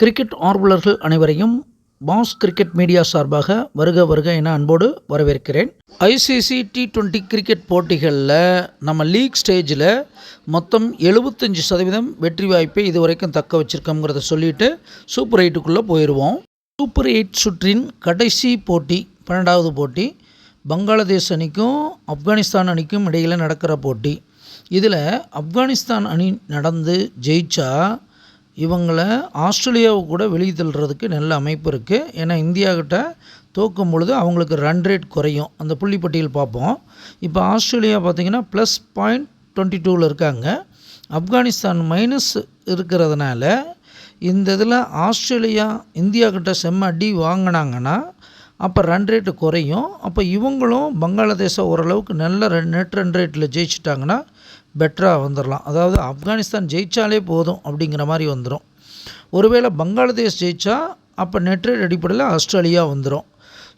Cricket ஆர்வலர்கள் அனைவரையும் pass cricket media சார்பாக வருக வருக என அன்போடு வரவேற்கிறேன். ஐசிசி T20 கிரிக்கெட் போட்டிகளில் நம்ம லீக் ஸ்டேஜில் மொத்தம் 75% வெற்றி வாய்ப்பை இதுவரைக்கும் தக்க வச்சுருக்கோங்கிறத சொல்லிவிட்டு சூப்பர் 8க்குள்ளே போயிடுவோம். சூப்பர் 8 சுற்றின் கடைசி போட்டி 12வது போட்டி பங்களாதேஷ் அணிக்கும் ஆப்கானிஸ்தான் அணிக்கும் இடையில் நடக்கிற போட்டி. இதில் ஆப்கானிஸ்தான் அணி நடந்து ஜெயிச்சா இவங்கள ஆஸ்திரேலியாவை கூட வெளியே தள்ளுறதுக்கு நல்ல அமைப்பு இருக்குது. ஏன்னா இந்தியாக்கிட்ட தோக்கும் பொழுது அவங்களுக்கு ரன் ரேட் குறையும். அந்த புள்ளிப்பட்டியல் பார்ப்போம். இப்போ ஆஸ்திரேலியா பார்த்திங்கன்னா +.22 இருக்காங்க. ஆப்கானிஸ்தான் மைனஸ் இருக்கிறதுனால இந்த இதில் ஆஸ்திரேலியா இந்தியாக்கிட்ட செம்ம அடி வாங்கினாங்கன்னா அப்போ ரன் ரேட்டு குறையும். அப்போ இவங்களும் பங்களாதேஷை ஓரளவுக்கு நல்ல நெட் ரன் ரேட்டில் ஜெயிச்சிட்டாங்கன்னா பெட்டராக வந்துடலாம். அதாவது ஆப்கானிஸ்தான் ஜெயித்தாலே போதும் அப்படிங்கிற மாதிரி வந்துடும். ஒருவேளை பங்களாதேஷ் ஜெயித்தா அப்போ நெட் ரேட் அடிப்படையில் ஆஸ்திரேலியா வந்துடும்.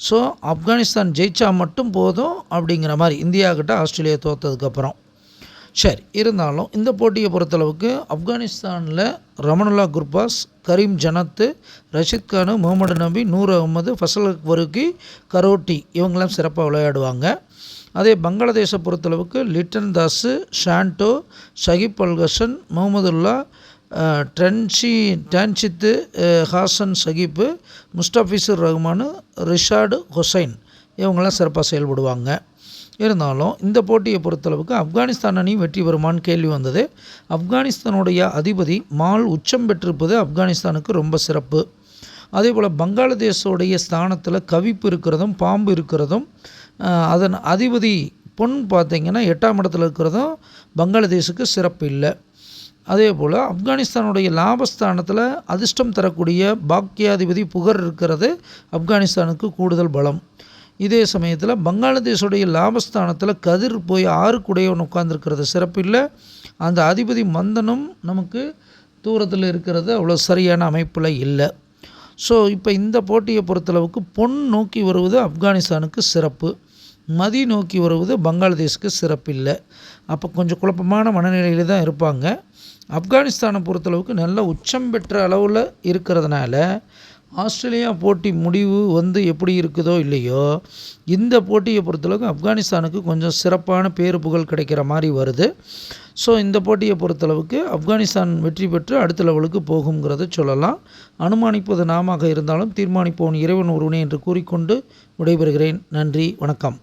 ஸோ ஆப்கானிஸ்தான் ஜெயித்தா மட்டும் போதும் அப்படிங்கிற மாதிரி இந்தியாக்கிட்ட ஆஸ்திரேலியா தோற்றதுக்கப்புறம். சரி, இருந்தாலும் இந்த போட்டியை பொறுத்தளவுக்கு ஆப்கானிஸ்தானில் ரமனுல்லா குர்பாஸ், கரீம் ஜனத்து, ரஷித் கானு, முகமது நபி, நூர் அகமது, ஃபசல் வருகி, கரோட்டி இவங்களாம் சிறப்பாக விளையாடுவாங்க. அதே பங்களாதேஷை பொறுத்தளவுக்கு லிட்டன் தாஸு, ஷாண்டோ, ஷகிப் அல்ஹசன், முகமதுல்லா, டான்சித்து, ஹாசன் ஷகிப்பு, முஸ்டபிசுர் ரஹ்மான், ரிஷாடு ஹொசைன் இவங்களாம் சிறப்பாக செயல்படுவாங்க. இருந்தாலும் இந்த போட்டியை பொறுத்தளவுக்கு ஆப்கானிஸ்தான் அணி வெற்றி பெறுமான்னு கேள்வி வந்தது. ஆப்கானிஸ்தானுடைய அதிபதி மால் உச்சம் பெற்றிருப்பது ஆப்கானிஸ்தானுக்கு ரொம்ப சிறப்பு. அதே போல் பங்களாதேஷோடைய ஸ்தானத்தில் கவிப்பு இருக்கிறதும் பாம்பு இருக்கிறதும் அதன் அதிபதி பொன் பார்த்திங்கன்னா 8ஆம் இடத்துல இருக்கிறதும் பங்களாதேஷுக்கு சிறப்பு இல்லை. அதே போல் ஆப்கானிஸ்தானுடைய லாபஸ்தானத்தில் அதிர்ஷ்டம் தரக்கூடிய பாக்கியாதிபதி புகர் இருக்கிறது ஆப்கானிஸ்தானுக்கு கூடுதல் பலம். இதே சமயத்தில் பங்களாதேஷுடைய லாபஸ்தானத்தில் கதிர் போய் 6 உட்கார்ந்துருக்கிறது சிறப்பு இல்லை. அந்த அதிபதி மந்தனும் நமக்கு தூரத்தில் இருக்கிறது அவ்வளோ சரியான அமைப்பில் இல்லை. ஸோ இப்போ இந்த போட்டியை பொறுத்தளவுக்கு பொன் நோக்கி வருவது ஆப்கானிஸ்தானுக்கு சிறப்பு, மதி நோக்கி வருவது பங்களாதேஷுக்கு சிறப்பு இல்லை. அப்போ கொஞ்சம் குழப்பமான மனநிலையில் தான் இருப்பாங்க. ஆப்கானிஸ்தானை பொறுத்தளவுக்கு நல்ல உச்சம் பெற்ற அளவில் இருக்கிறதுனால ஆஸ்திரேலியா போட்டி முடிவு எப்படி இருக்குதோ இல்லையோ இந்த போட்டியை பொறுத்தளவுக்கு ஆப்கானிஸ்தானுக்கு கொஞ்சம் சிறப்பான பேரு புகழ் கிடைக்கிற மாதிரி வருது. ஸோ இந்த போட்டியை பொறுத்தளவுக்கு ஆப்கானிஸ்தான் வெற்றி பெற்று அடுத்த லெவலுக்கு போகுங்கிறத சொல்லலாம். அனுமானிப்பது நாமாக இருந்தாலும் தீர்மானிப்பவன் இறைவன் ஒருவனே என்று கூறிக்கொண்டு விடைபெறுகிறேன். நன்றி, வணக்கம்.